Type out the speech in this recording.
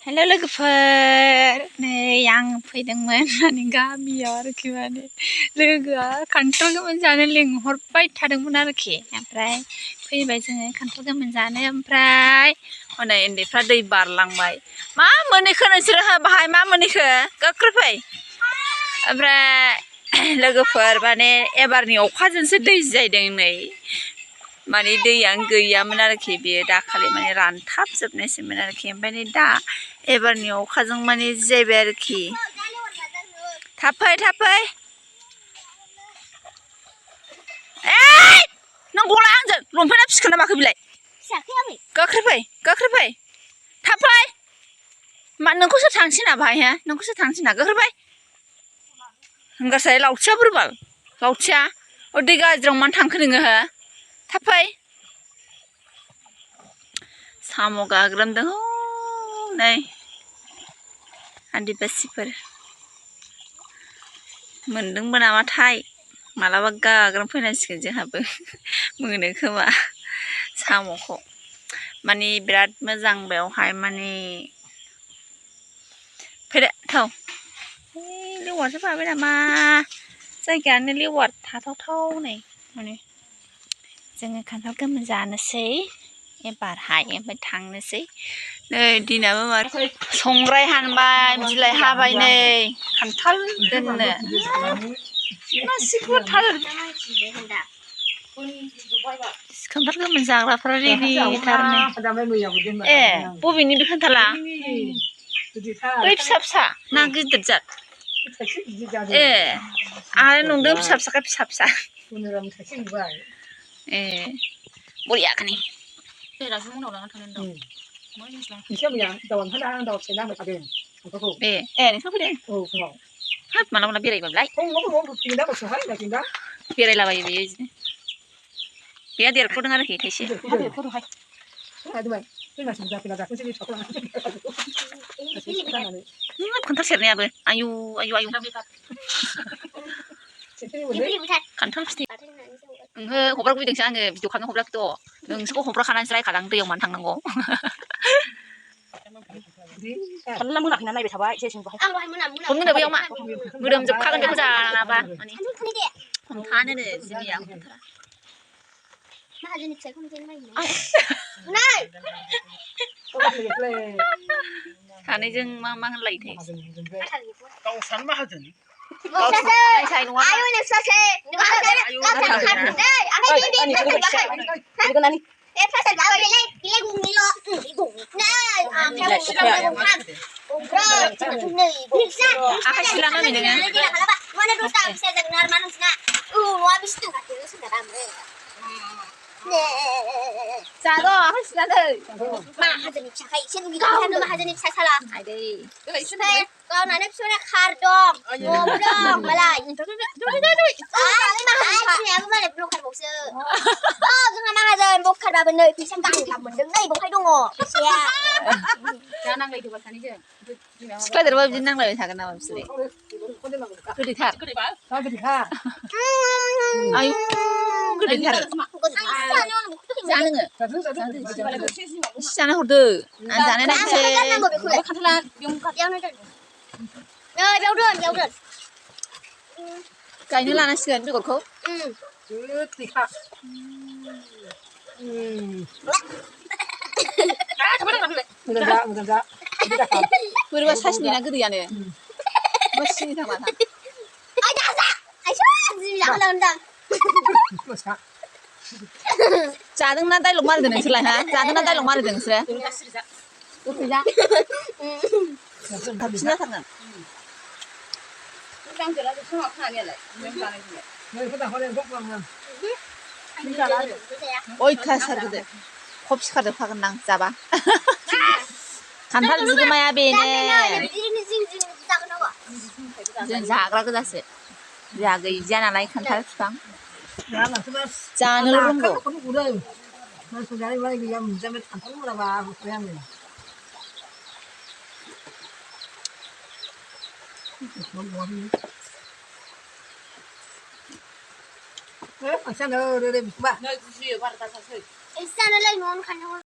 हेल' लोगोफोर नै आं फैदोंमोन माने गामियाव आरोखि माने लोगोआ खान्थाल गोमोन जानो लिंहरबाय थादोंमोन आरोखि ओमफ्राय फैबाय जोङो खान्थाल गोमोन जानो ओमफ्राय हनै उन्दैफ्रा दै बारलांबाय मा मोनहैखो नोंसोरो बाहाय मा मोनहैखो गोख्रै फै ओमफ्राय लोगोफोर माने एबारनि अखाजोंसो दै जाहैदों नै माने दैयानो गैयामोन आरोखि बेयो दाखालि माने रानथाबजोबनायसोमोन आरोखि ओमफ्राय नै दा एबारनि अखाजों माने जाहैबाय आरोखि थाब फै एइ नों गला आंजों लंपेन्टआ फिसिखोना माखो बिलाय गोख्रै फै थाब फै मा नोंखौसो थांसिना बाहाय हा नोंखौसो थांसिना गोख्रै फै होंगारसाय लावथिया बोरबाल लावथिया दै गाज्रियाव मानो थांखो नोङो हो थाब फै साम' गाग्रोमदों नै आदिबासिफोर मोनदोंबो नामाथाय मालाबा गाग्रोमफैनांसिगोन जोंहाबो मोनो खोमा साम'खौ माने बिराद मोजां बेवहाय माने फैदो थौ लेवारसो बाबाय नामा जायगायानो लेवार थाथावथाव नै माने जोङो खान्थाल गोमोन जानोसै एबारहाय ओमफ्राय थांनोसै नै दिनाबो मा संग्राय हानबाय बिलाइ हाबाय नै खान्थाल दोननो मासिखौबो थालिर खान्थाल गोमोन जाग्राफ्रा रेडिथारनो ए बबेनि बे खान्थाला बै फिसा ना गिदिर जाद ए आरो नंदों फिसाखाय फिसा ए बरियाखानि बेरासो उनाव लाना थांनानै दं ए नोंसोर फैदों हाब माला बेरायबालाय बेरायलाबायो बेयो बिदिनो बेहा देरख'दों आरोखि थाइसे खान्थाल सेरनायाबो आयु खान्थाल फिथाइ ओंहो हब्रा गुबैदोंसो आङो भिडिअ खालामनो हब्राखैथ' नोंसोरखौ हब्रा खानानैसो रायखादां दैयाव मानो थांनांगौ मोनाखैना नायबाय थाबाय मोनो बेयाव मा मोदोमजोबखागोन बेखौ जानाबा हमथानोनो जिमिया माहाजोननि फिसाइखौ सानैजों मा होनलायोथाय गावस्रानो माहाजोन जाद' आखाय सिलानै माहाजोननि फिसाखाय एसे नुगिखानो माहाजोननि फिसा साला गावनानै फिसौना खार दं न'बो दं मालाय फिसायाबो मालाय ब्लकारबावसो जोंहा माहाजोन ब्लकारबाबो नै फैसा गांलाम मोनदों नै बहाय दङ फैसाया दा नांलायदोबा सानैजों सिख्लादेरबा बिदिनो नांलायबाय थागोन नामा बिसोरो गोदैथार आयु गोदैथार जानो हरदो आं जानाय नायसै खान्थाला बेयाव दोन गायनो लानांसिगोन बेगरखौ बोरैबा साइसनि ना गोदैयानो सिनि थां माथां जादोंना डाइलग मारिदों नोंसोरलाय हा जादोंना डाइलग मारिदों नोंसोरो गोखै जा साबसिन जाथारगोन अयथासार गोदो खब सिखारजोबखागोन आं जाबा खान्थाल बिगोमाया बेनो जों जाग्रा गोजासो जोंहा गैजाया नालाय खान्थाल बिफां जानोल' रोंगौ